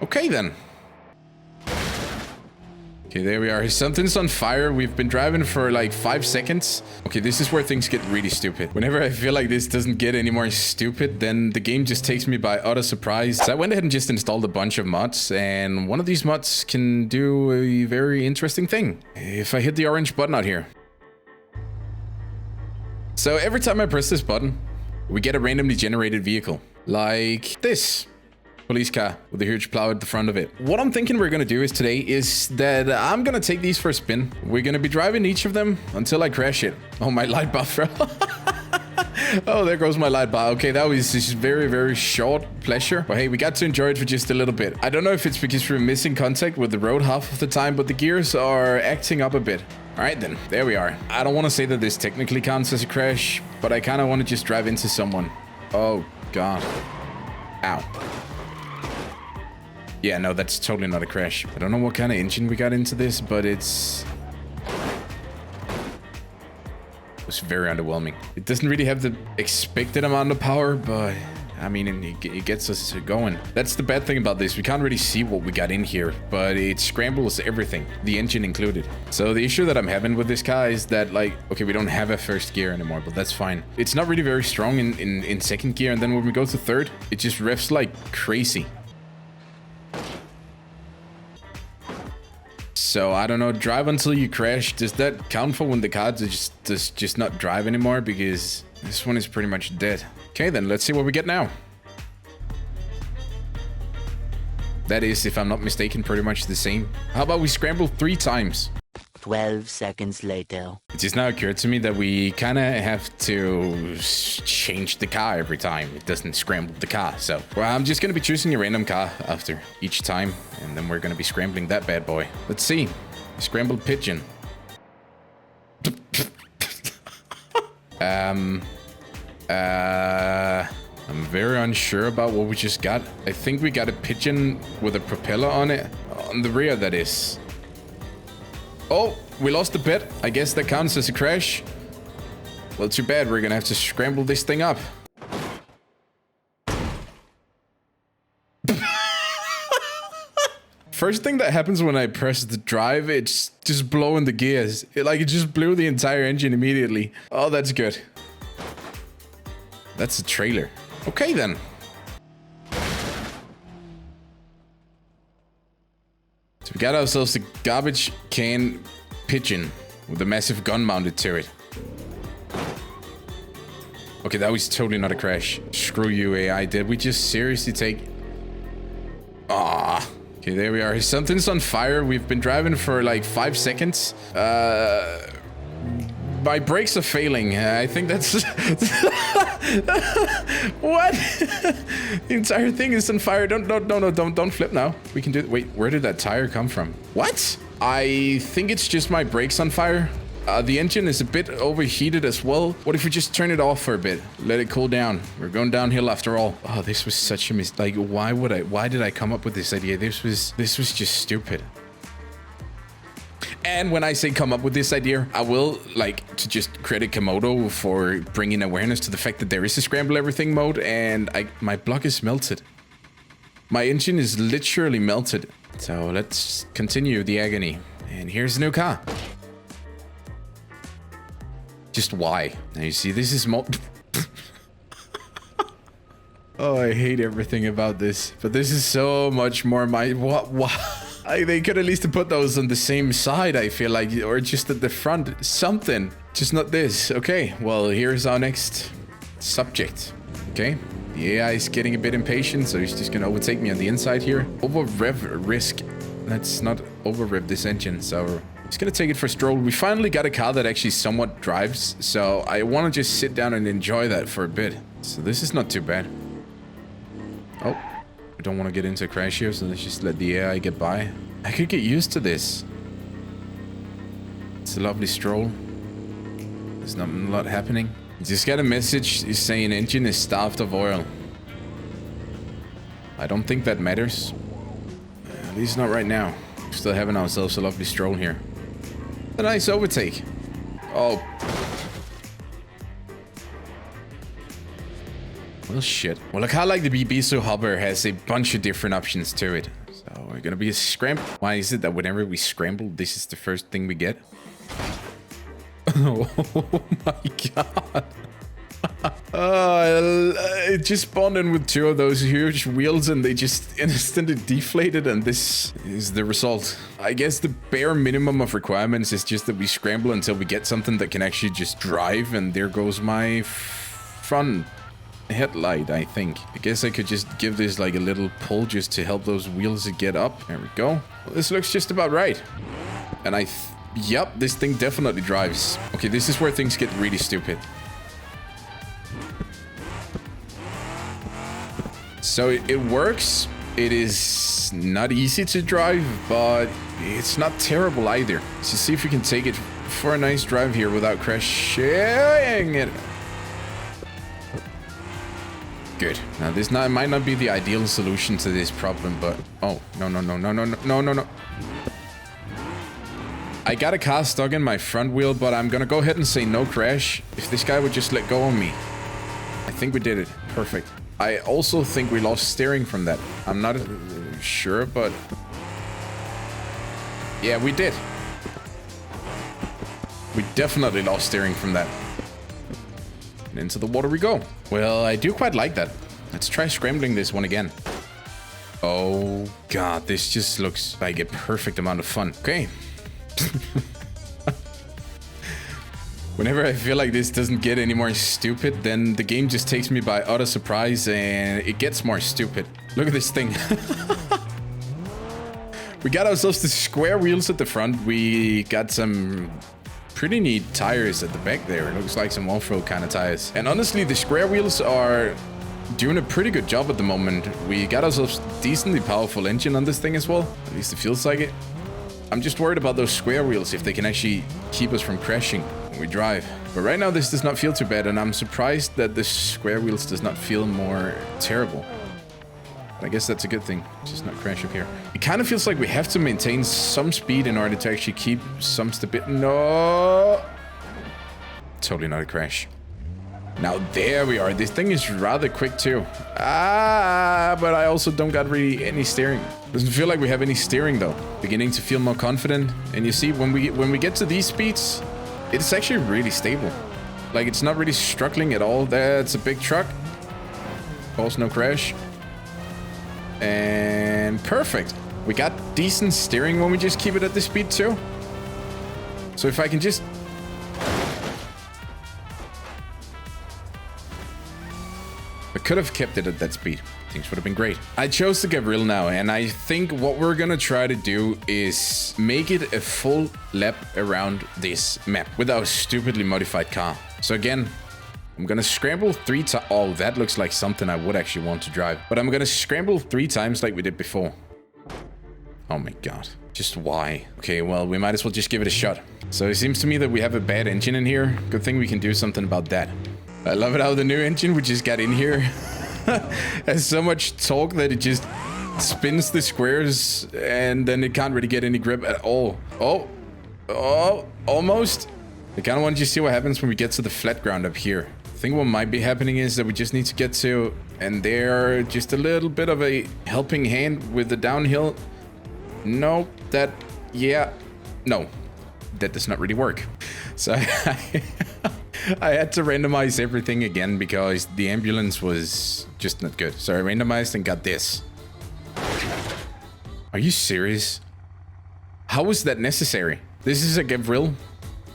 Okay, then. Okay, there we are. Something's on fire. We've been driving for like 5 seconds. Okay, this is where things get really stupid. Whenever I feel like this doesn't get any more stupid, then the game just takes me by utter surprise. So I went ahead and just installed a bunch of mods, and one of these mods can do a very interesting thing. If I hit the orange button out here. So every time I press this button, we get a randomly generated vehicle. Like this. Police car with a huge plow at the front of it. What I'm thinking we're gonna do is today is that I'm gonna take these for a spin. We're gonna be driving each of them until I crash it. Oh, my light bar fell. Oh, there goes my light bar. Okay, that was just very, very short pleasure. But hey, we got to enjoy it for just a little bit. I don't know if it's because we're missing contact with the road half of the time, but the gears are acting up a bit. All right, then. There we are. I don't want to say that this technically counts as a crash, but I kind of want to just drive into someone. Oh, God. Ow. Yeah, no, that's totally not a crash. I don't know what kind of engine we got into this, but it was very underwhelming. It doesn't really have the expected amount of power, but I mean, it gets us going. That's the bad thing about this. We can't really see what we got in here, but it scrambles everything, the engine included. So the issue that I'm having with this car is that, like, okay, we don't have a first gear anymore, but that's fine. It's not really very strong in second gear, and then when we go to third, it just revs like crazy. So I don't know, drive until you crash. Does that count for when the car does just not drive anymore? Because this one is pretty much dead. Okay, then let's see what we get now. That is, if I'm not mistaken, pretty much the same. How about we scramble 3 times? 12 seconds later. It just now occurred to me that we kind of have to change the car every time. It doesn't scramble the car. So well, I'm just going to be choosing a random car after each time. And then we're going to be scrambling that bad boy. Let's see. Scrambled pigeon. I'm very unsure about what we just got. I think we got a pigeon with a propeller on it. On the rear, that is. Oh, we lost a bit. I guess that counts as a crash. Well, too bad. We're gonna have to scramble this thing up. First thing that happens when I press the drive, it's just blowing the gears. It just blew the entire engine immediately. Oh, that's good. That's a trailer. Okay, then. So we got ourselves a garbage can pigeon with a massive gun mounted to it. Okay, that was totally not a crash. Screw you, AI. Did we just seriously take... Ah. Okay, there we are. Something's on fire. We've been driving for like 5 seconds. My brakes are failing. I think that's... What? The entire thing is on fire. Don't flip now. We can do it. Wait, where did that tire come from? What? I think it's just my brakes on fire. The engine is a bit overheated as well. What if we just turn it off for a bit? Let it cool down. We're going downhill after all. Oh, this was such a mistake. Like, why did I come up with this idea? This was just stupid. And when I say come up with this idea, I will like to just credit Komodo for bringing awareness to the fact that there is a scramble everything mode, and my block is melted. My engine is literally melted. So let's continue the agony. And here's a new car. Just why? Now you see, this is Oh, I hate everything about this. But this is so much more my... What? They could at least have put those on the same side, I feel like. Or just at the front. Something. Just not this. Okay, well, here's our next subject. Okay. The AI is getting a bit impatient, so he's just going to overtake me on the inside here. Over-rev risk. Let's not over-rev this engine, so... Just gonna take it for a stroll. We finally got a car that actually somewhat drives, so I want to just sit down and enjoy that for a bit. So this is not too bad. Oh, I don't want to get into a crash here, so let's just let the AI get by. I could get used to this. It's a lovely stroll. There's not a lot happening. Just got a message saying engine is starved of oil. I don't think that matters. At least not right now. Still having ourselves a lovely stroll here. A nice overtake. Oh. Well, shit. Well, a car like the Bibisu Hopper has a bunch of different options to it. So we're gonna be a scramble. Why is it that whenever we scramble, this is the first thing we get? Oh my god. It just spawned in with 2 of those huge wheels and they just instantly deflated, and this is the result. I guess the bare minimum of requirements is just that we scramble until we get something that can actually just drive, and there goes my front headlight, I think. I guess I could just give this like a little pull just to help those wheels get up. There we go. Well, this looks just about right. And yep, this thing definitely drives. Okay, this is where things get really stupid. So it works. It is not easy to drive, but it's not terrible either. So see if we can take it for a nice drive here without crashing it. Good. Now this might not be the ideal solution to this problem, but oh no. I got a car stuck in my front wheel, but I'm gonna go ahead and say no crash. If this guy would just let go of me. I think we did it. Perfect. I also think we lost steering from that. I'm not sure, but yeah, we did. We definitely lost steering from that. And into the water we go. Well, I do quite like that. Let's try scrambling this one again. Oh god, this just looks like a perfect amount of fun. Okay. Whenever I feel like this doesn't get any more stupid, then the game just takes me by utter surprise and it gets more stupid. Look at this thing. We got ourselves the square wheels at the front. We got some pretty neat tires at the back there. It looks like some off-road kind of tires. And honestly, the square wheels are doing a pretty good job at the moment. We got ourselves a decently powerful engine on this thing as well. At least it feels like it. I'm just worried about those square wheels, if they can actually keep us from crashing when we drive. But right now this does not feel too bad, and I'm surprised that the square wheels does not feel more terrible. But I guess that's a good thing, just not crash up here. It kind of feels like we have to maintain some speed in order to actually keep some stability. No! Totally not a crash. Now there we are. This thing is rather quick too. But I also don't got really any steering. Doesn't feel like we have any steering though. Beginning to feel more confident. And you see, when we get to these speeds, it's actually really stable. Like, it's not really struggling at all. That's a big truck. Of course, no crash. And perfect. We got decent steering when we just keep it at this speed too. So if I can just... I could have kept it at that speed. Things would have been great. I chose to get real now, and I think what we're gonna try to do is make it a full lap around this map with our stupidly modified car. So again, I'm gonna scramble 3 times. Oh, that looks like something I would actually want to drive. But I'm gonna scramble 3 times like we did before. Oh my god. Just why? Okay, well, we might as well just give it a shot. So it seems to me that we have a bad engine in here. Good thing we can do something about that. I love it how the new engine we just got in here has so much torque that it just spins the squares and then it can't really get any grip at all. Oh, almost. I kind of want you to see what happens when we get to the flat ground up here. I think what might be happening is that we just need to get to, and there, just a little bit of a helping hand with the downhill. No, that does not really work. So I had to randomize everything again because the ambulance was just not good. So I randomized and got this. Are you serious? How was that necessary? This is a gavril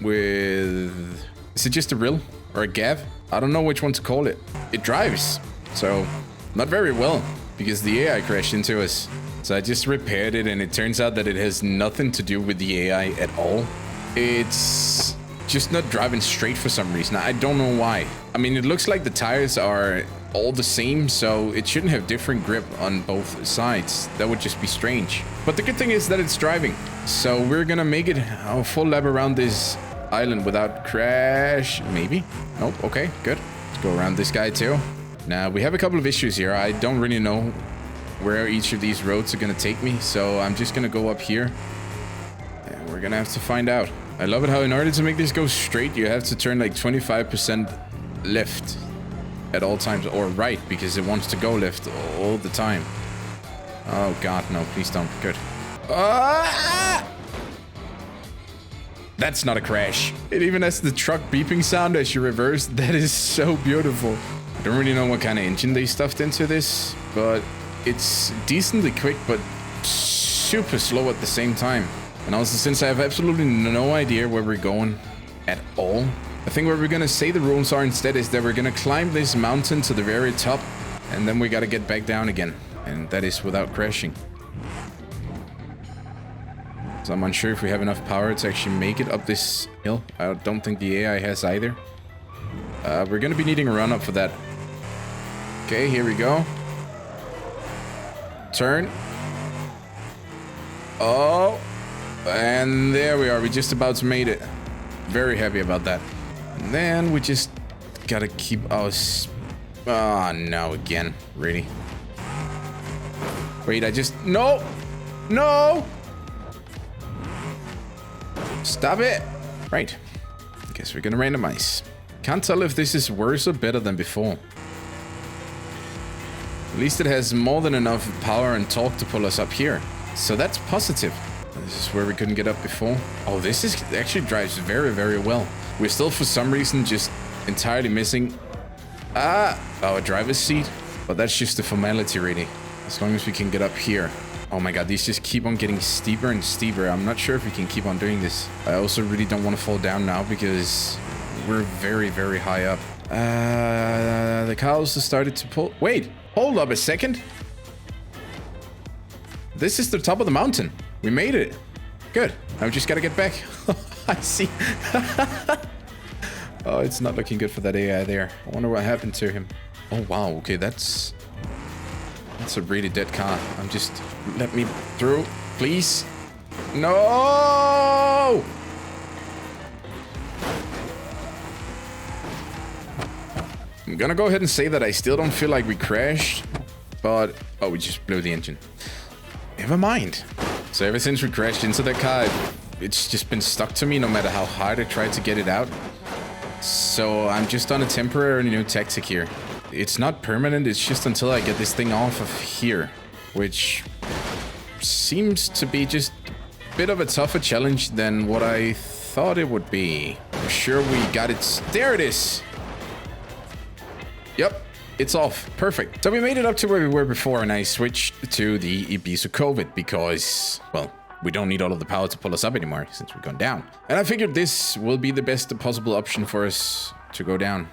with... Is it just a ril or a gav? I don't know which one to call it. It drives, so not very well because the AI crashed into us. So I just repaired it and it turns out that it has nothing to do with the AI at all. It's just not driving straight for some reason. I don't know why. I mean, it looks like the tires are all the same, so it shouldn't have different grip on both sides. That would just be strange. But the good thing is that it's driving. So we're gonna make it a full lap around this island without crash. Maybe. Nope. Okay, good. Let's go around this guy too. Now, we have a couple of issues here. I don't really know where each of these roads are gonna take me, so I'm just gonna go up here. And we're gonna have to find out. I love it how in order to make this go straight, you have to turn like 25% left at all times, or right, because it wants to go left all the time. Oh god, no, please don't. Good. Ah! That's not a crash. It even has the truck beeping sound as you reverse. That is so beautiful. I don't really know what kind of engine they stuffed into this, but it's decently quick, but super slow at the same time. And also, since I have absolutely no idea where we're going at all, I think what we're gonna say the rules are instead is that we're gonna climb this mountain to the very top, and then we gotta get back down again. And that is without crashing. So I'm unsure if we have enough power to actually make it up this hill. I don't think the AI has either. We're gonna be needing a run up for that. Okay, here we go. Turn. Oh, and there we are. We just about made it. Very happy about that. And then we just gotta keep us. Oh no, again, really? Wait, no, no. Stop it. Right. I guess we're gonna randomize. Can't tell if this is worse or better than before. At least it has more than enough power and torque to pull us up here. So that's positive. This is where we couldn't get up before. Oh, this is actually drives very, very well. We're still, for some reason, just entirely missing our driver's seat. But that's just a formality, really. As long as we can get up here. Oh my god, these just keep on getting steeper and steeper. I'm not sure if we can keep on doing this. I also really don't want to fall down now because we're very, very high up. The car also started to pull. Wait, hold up a second. This is the top of the mountain. We made it. Good. Now we just gotta get back. I see. Oh, it's not looking good for that AI there. I wonder what happened to him. Oh wow, okay, that's a really dead car. Let me through, please. No! I'm gonna go ahead and say that I still don't feel like we crashed, but oh, we just blew the engine. Never mind. So ever since we crashed into that car, it's just been stuck to me no matter how hard I tried to get it out. So I'm just on a temporary new tactic here. It's not permanent, it's just until I get this thing off of here, which seems to be just a bit of a tougher challenge than what I thought it would be. I'm sure we got it. There it is. Yep, it's off. Perfect. So we made it up to where we were before, and I switched to the Ibiza COVID because, well, we don't need all of the power to pull us up anymore since we've gone down. And I figured this will be the best possible option for us to go down.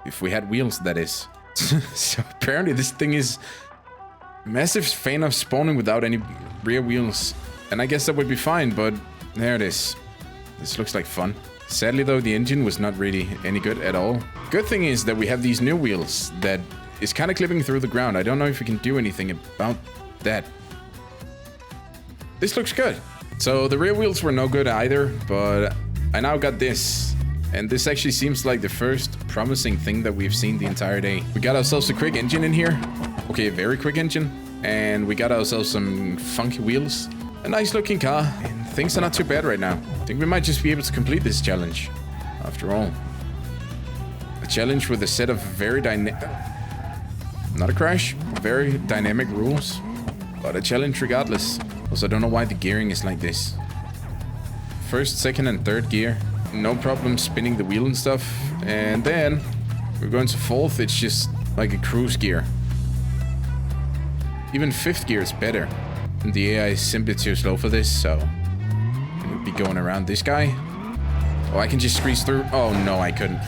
If we had wheels, that is. So apparently this thing is massive fan of spawning without any rear wheels. And I guess that would be fine, but there it is. This looks like fun. Sadly though, the engine was not really any good at all. Good thing is that we have these new wheels that is kind of clipping through the ground. I don't know if we can do anything about that. This looks good. So the rear wheels were no good either, but I now got this. And this actually seems like the first promising thing that we've seen the entire day. We got ourselves a quick engine in here. Okay, a very quick engine. And we got ourselves some funky wheels. A nice looking car. And things are not too bad right now. I think we might just be able to complete this challenge. After all. A challenge with a set of very not a crash. Very dynamic rules. But a challenge regardless. Also, I don't know why the gearing is like this. First, second, and third gear. No problem spinning the wheel and stuff. And then we're going to fourth. It's just like a cruise gear. Even fifth gear is better. And the AI is simply too slow for this, so we'll be going around this guy. Oh, I can just squeeze through. Oh no, I couldn't.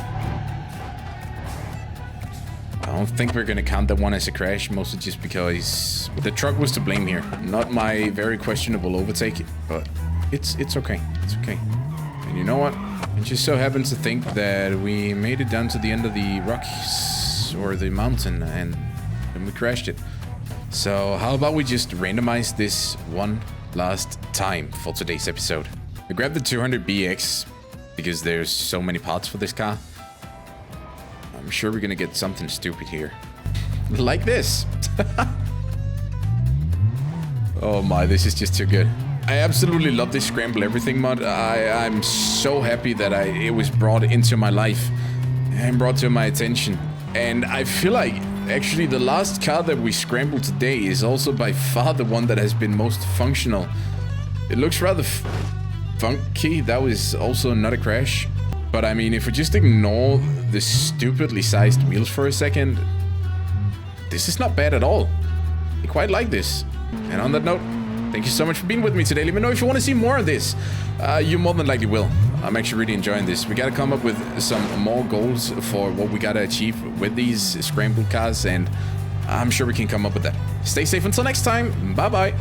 I don't think we're gonna count that one as a crash, mostly just because the truck was to blame here. Not my very questionable overtake, but it's okay. It's okay. And you know what? It just so happens to think that we made it down to the end of the rocks or the mountain and then we crashed it. So how about we just randomize this one last time for today's episode. I grabbed the 200BX because there's so many parts for this car. I'm sure we're gonna get something stupid here. Like this. Oh my, this is just too good. I absolutely love this Scramble Everything mod. I'm so happy that it was brought into my life and brought to my attention. And I feel like Actually, the last car that we scrambled today is also by far the one that has been most functional. It looks rather funky. That was also not a crash. But I mean, if we just ignore the stupidly sized wheels for a second, this is not bad at all. I quite like this. And on that note, thank you so much for being with me today. Let me know if you want to see more of this. You more than likely will. I'm actually really enjoying this. We gotta come up with some more goals for what we gotta achieve with these scrambled cars, and I'm sure we can come up with that. Stay safe until next time. Bye-bye.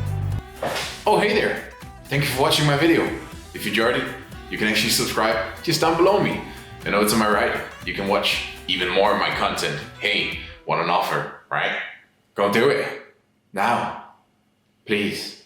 Oh, hey there. Thank you for watching my video. If you enjoyed it, you can actually subscribe just down below me. You know, to my right, you can watch even more of my content. Hey, what an offer, right? Go do it. Now. Please.